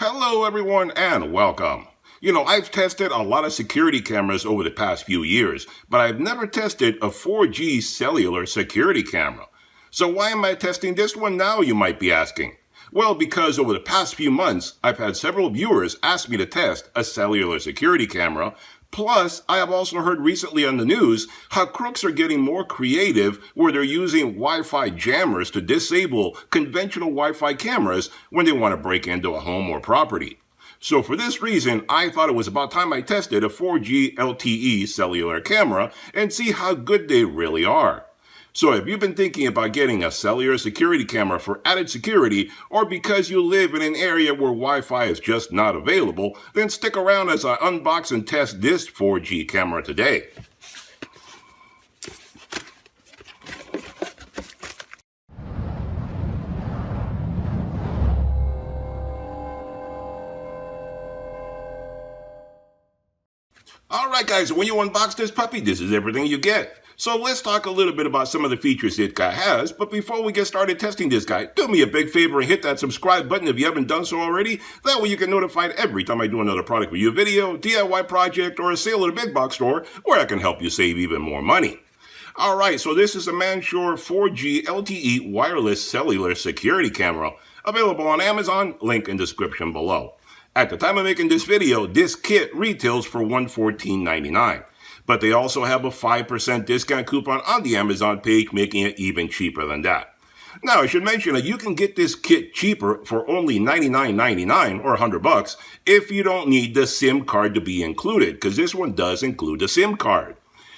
Hello everyone and welcome. I've tested a lot of security cameras over the past few years, but I've never tested a 4G cellular security camera. So why am I testing this one now, you might be asking? Well, because over the past few months, I've had several viewers ask me to test a cellular security camera. Plus, I have also heard recently on the news how crooks are getting more creative where they're using Wi-Fi jammers to disable conventional Wi-Fi cameras when they want to break into a home or property. So for this reason, I thought it was about time I tested a 4G LTE cellular camera and see how good they really are. So if you've been thinking about getting a cellular security camera for added security, or because you live in an area where Wi-Fi is just not available, then stick around as I unbox and test this 4G camera today. Alright guys, when you unbox this puppy, this is everything you get. So let's talk a little bit about some of the features this guy has, but before we get started testing this guy, do me a big favor and hit that subscribe button if you haven't done so already. That way you get notified every time I do another product review video, DIY project, or a sale at a big box store where I can help you save even more money. Alright, so this is a Manshore 4G LTE wireless cellular security camera, available on Amazon, link in description below. At the time of making this video, this kit retails for $114.99. But they also have a 5% discount coupon on the Amazon page, making it even cheaper than that. Now, I should mention that you can get this kit cheaper for only $99.99 or $100 if you don't need the SIM card to be included, because this one does include a SIM card.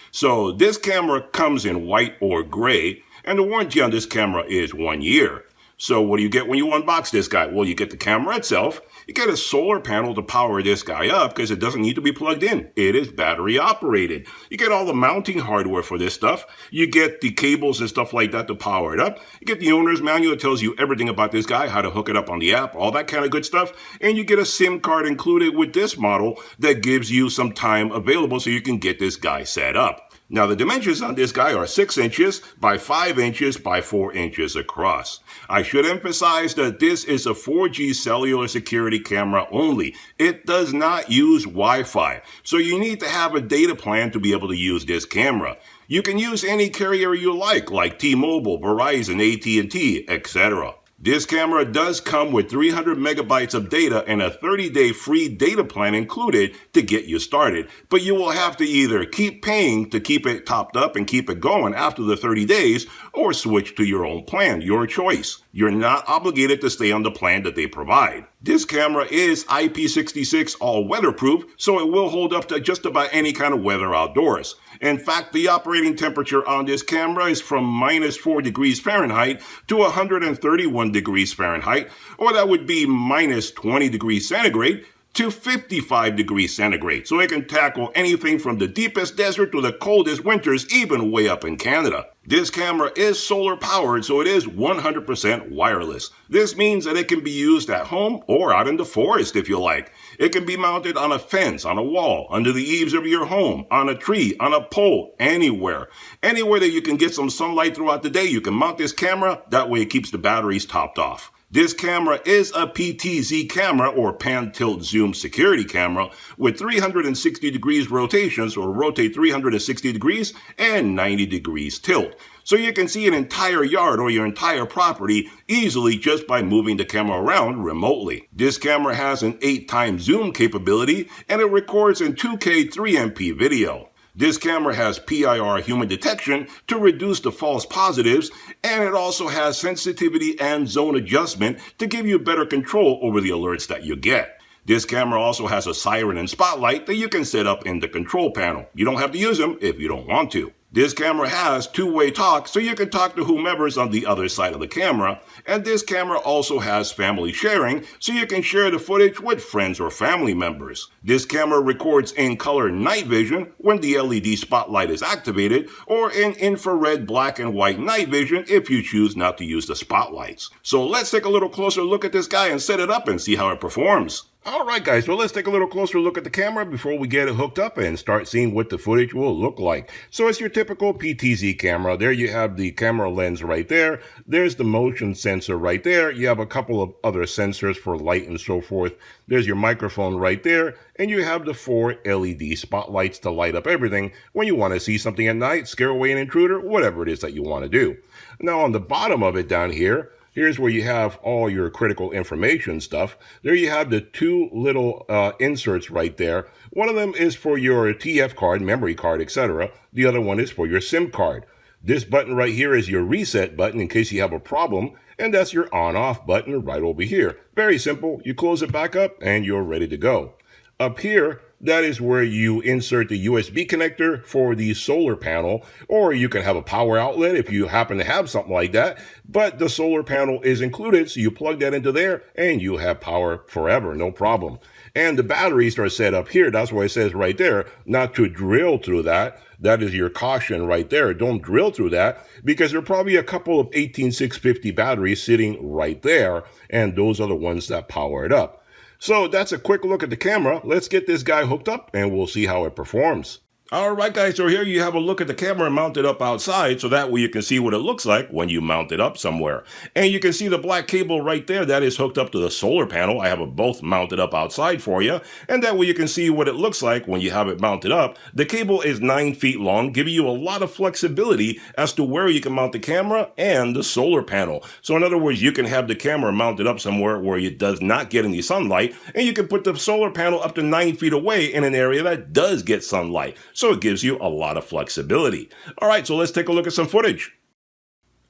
So this camera comes in white or gray, and the warranty on this camera is 1 year. So what do you get when you unbox this guy? Well, you get the camera itself. You get a solar panel to power this guy up because it doesn't need to be plugged in. It is battery operated. You get all the mounting hardware for this stuff. You get the cables and stuff like that to power it up. You get the owner's manual that tells you everything about this guy, how to hook it up on the app, all that kind of good stuff. And you get a SIM card included with this model that gives you some time available so you can get this guy set up. Now, the dimensions on this guy are 6 inches by 5 inches by 4 inches across. I should emphasize that this is a 4G cellular security camera only. It does not use Wi-Fi, so you need to have a data plan to be able to use this camera. You can use any carrier you like T-Mobile, Verizon, AT&T, etc. This camera does come with 300 megabytes of data and a 30-day free data plan included to get you started, but you will have to either keep paying to keep it topped up and keep it going after the 30 days or switch to your own plan, your choice. You're not obligated to stay on the plan that they provide. This camera is IP66 all weatherproof, so it will hold up to just about any kind of weather outdoors. In fact, the operating temperature on this camera is from -4 degrees Fahrenheit to 131 degrees Fahrenheit, or that would be -20 degrees centigrade to 55 degrees centigrade. So it can tackle anything from the deepest desert to the coldest winters, even way up in Canada. This camera is solar powered, so it is 100% wireless. This means that it can be used at home or out in the forest if you like. It can be mounted on a fence, on a wall, under the eaves of your home, on a tree, on a pole, anywhere. Anywhere that you can get some sunlight throughout the day, you can mount this camera. That way it keeps the batteries topped off. This camera is a PTZ camera, or pan tilt zoom security camera, with 360 degrees rotations, or rotate 360 degrees, and 90 degrees tilt. So you can see an entire yard or your entire property easily just by moving the camera around remotely. This camera has an 8x zoom capability, and it records in 2K 3MP video. This camera has PIR human detection to reduce the false positives, and it also has sensitivity and zone adjustment to give you better control over the alerts that you get. This camera also has a siren and spotlight that you can set up in the control panel. You don't have to use them if you don't want to. This camera has two-way talk, so you can talk to whomever's on the other side of the camera. And this camera also has family sharing, so you can share the footage with friends or family members. This camera records in color night vision when the LED spotlight is activated, or in infrared black and white night vision if you choose not to use the spotlights. So let's take a little closer look at this guy and set it up and see how it performs. Alright guys, so let's take a little closer look at the camera before we get it hooked up and start seeing what the footage will look like. So it's your typical PTZ camera. There you have the camera lens right there. There's the motion sensor right there. You have a couple of other sensors for light and so forth. There's your microphone right there. And you have the 4 LED spotlights to light up everything when you want to see something at night, scare away an intruder, whatever it is that you want to do. Now on the bottom of it down here, here's where you have all your critical information stuff. There you have the 2 little inserts right there. One of them is for your TF card, memory card, etc. The other one is for your SIM card. This button right here is your reset button in case you have a problem, and that's your on-off button right over here. Very simple. You close it back up and you're ready to go. Up here, that is where you insert the USB connector for the solar panel, or you can have a power outlet if you happen to have something like that, but the solar panel is included, so you plug that into there and you have power forever, no problem. And the batteries are set up here. That's why it says right there, not to drill through that. That is your caution right there. Don't drill through that because there are probably a couple of 18650 batteries sitting right there, and those are the ones that power it up. So that's a quick look at the camera. Let's get this guy hooked up and we'll see how it performs. Alright guys, so here you have a look at the camera mounted up outside, so that way you can see what it looks like when you mount it up somewhere. And you can see the black cable right there, that is hooked up to the solar panel. I have it both mounted up outside for you, and that way you can see what it looks like when you have it mounted up. The cable is 9 feet long, giving you a lot of flexibility as to where you can mount the camera and the solar panel. So in other words, you can have the camera mounted up somewhere where it does not get any sunlight, and you can put the solar panel up to 9 feet away in an area that does get sunlight. So it gives you a lot of flexibility. All right, so let's take a look at some footage.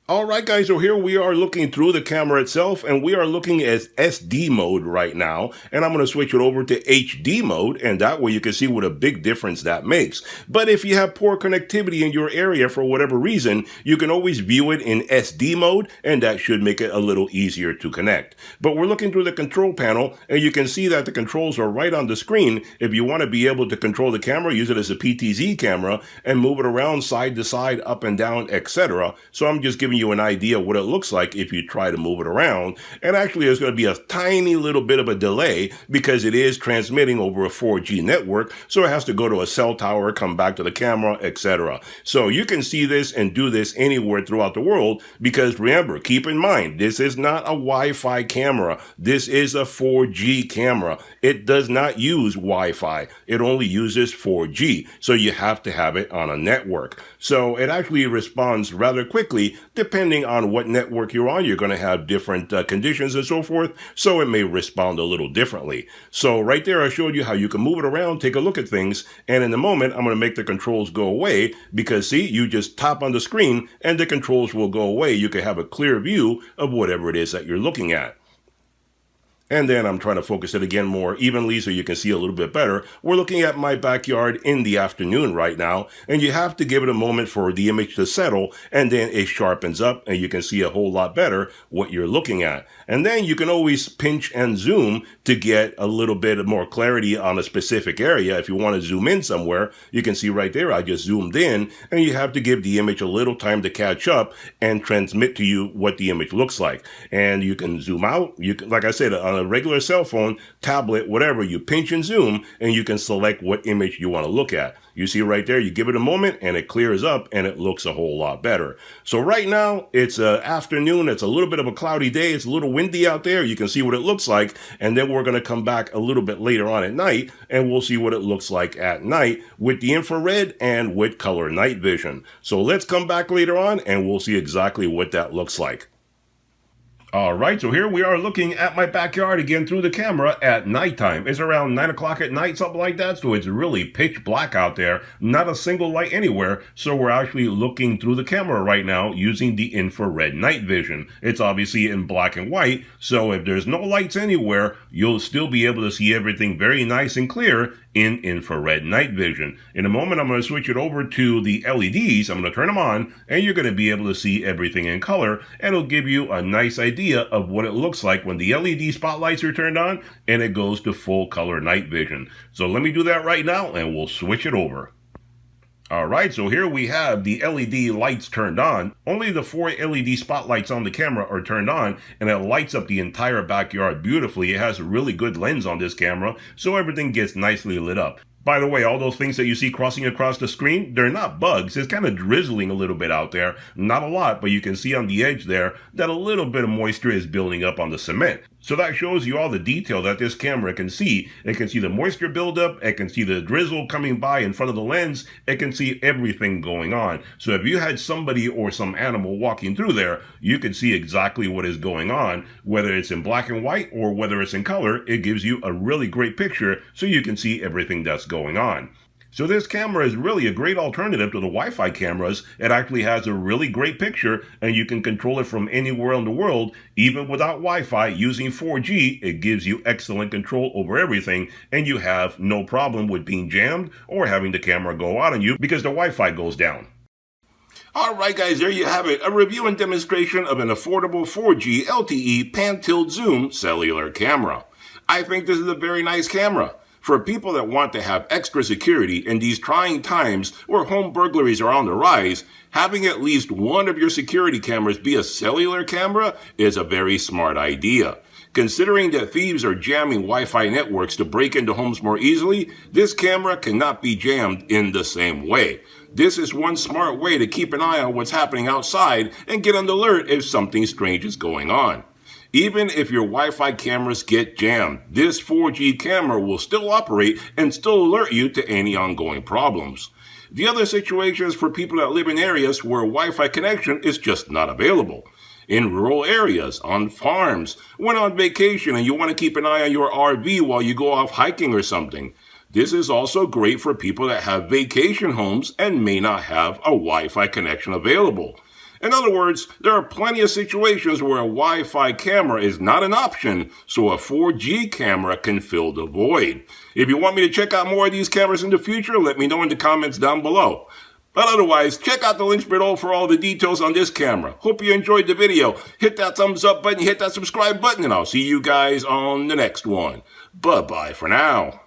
Alright guys, so here we are looking through the camera itself, and we are looking at SD mode right now, and I'm going to switch it over to HD mode, and that way you can see what a big difference that makes. But if you have poor connectivity in your area for whatever reason, you can always view it in SD mode, and that should make it a little easier to connect. But we're looking through the control panel, and you can see that the controls are right on the screen. If you want to be able to control the camera, use it as a PTZ camera, and move it around side to side, up and down, etc. So I'm just giving you an idea what it looks like if you try to move it around. And actually there's going to be a tiny little bit of a delay because it is transmitting over a 4G network, so it has to go to a cell tower, come back to the camera, etc. So you can see this and do this anywhere throughout the world, because remember, keep in mind, this is not a Wi-Fi camera. This is a 4G camera. It does not use Wi-Fi. It only uses 4G. So you have to have it on a network. So it actually responds rather quickly. Depending on what network you're on, you're going to have different conditions and so forth, so it may respond a little differently. So right there I showed you how you can move it around, take a look at things, and in a moment I'm going to make the controls go away, because see, you just tap on the screen and the controls will go away. You can have a clear view of whatever it is that you're looking at. And then I'm trying to focus it again more evenly so you can see a little bit better. We're looking at my backyard in the afternoon right now, and you have to give it a moment for the image to settle, and then it sharpens up and you can see a whole lot better what you're looking at. And then you can always pinch and zoom to get a little bit more clarity on a specific area. If you want to zoom in somewhere, you can see right there I just zoomed in, and you have to give the image a little time to catch up and transmit to you what the image looks like. And you can zoom out. You can, like I said, on a regular cell phone, tablet, whatever, you pinch and zoom and you can select what image you want to look at. You see right there, you give it a moment and it clears up and it looks a whole lot better. So right now it's afternoon. It's a little bit of a cloudy day. It's a little windy out there. You can see what it looks like. And then we're going to come back a little bit later on at night and we'll see what it looks like at night with the infrared and with color night vision. So let's come back later on and we'll see exactly what that looks like. Alright, so here we are looking at my backyard again through the camera at nighttime. It's around 9 o'clock at night, something like that, so it's really pitch black out there. Not a single light anywhere, so we're actually looking through the camera right now using the infrared night vision. It's obviously in black and white, so if there's no lights anywhere, you'll still be able to see everything very nice and clear in infrared night vision. In a moment, I'm going to switch it over to the LEDs. I'm going to turn them on, and you're going to be able to see everything in color, and it'll give you a nice idea of what it looks like when the LED spotlights are turned on and it goes to full color night vision. So let me do that right now, and we'll switch it over. Alright, so here we have the LED lights turned on. Only the 4 LED spotlights on the camera are turned on, and it lights up the entire backyard beautifully. It has a really good lens on this camera, so everything gets nicely lit up. By the way, all those things that you see crossing across the screen, they're not bugs. It's kind of drizzling a little bit out there. Not a lot, but you can see on the edge there that a little bit of moisture is building up on the cement. So that shows you all the detail that this camera can see. It can see the moisture buildup. It can see the drizzle coming by in front of the lens. It can see everything going on. So if you had somebody or some animal walking through there, you can see exactly what is going on. Whether it's in black and white or whether it's in color, it gives you a really great picture so you can see everything that's going on. So this camera is really a great alternative to the Wi-Fi cameras. It actually has a really great picture, and you can control it from anywhere in the world. Even without Wi-Fi, using 4G, it gives you excellent control over everything, and you have no problem with being jammed or having the camera go out on you because the Wi-Fi goes down. Alright guys, there you have it, a review and demonstration of an affordable 4G LTE pan-tilt zoom cellular camera. I think this is a very nice camera. For people that want to have extra security in these trying times where home burglaries are on the rise, having at least one of your security cameras be a cellular camera is a very smart idea. Considering that thieves are jamming Wi-Fi networks to break into homes more easily, this camera cannot be jammed in the same way. This is one smart way to keep an eye on what's happening outside and get an alert if something strange is going on. Even if your Wi-Fi cameras get jammed, this 4G camera will still operate and still alert you to any ongoing problems. The other situation is for people that live in areas where Wi-Fi connection is just not available. In rural areas, on farms, when on vacation and you want to keep an eye on your RV while you go off hiking or something. This is also great for people that have vacation homes and may not have a Wi-Fi connection available. In other words, there are plenty of situations where a Wi-Fi camera is not an option, so a 4G camera can fill the void. If you want me to check out more of these cameras in the future, let me know in the comments down below. But otherwise, check out the links below for all the details on this camera. Hope you enjoyed the video. Hit that thumbs up button, hit that subscribe button, and I'll see you guys on the next one. Bye-bye for now.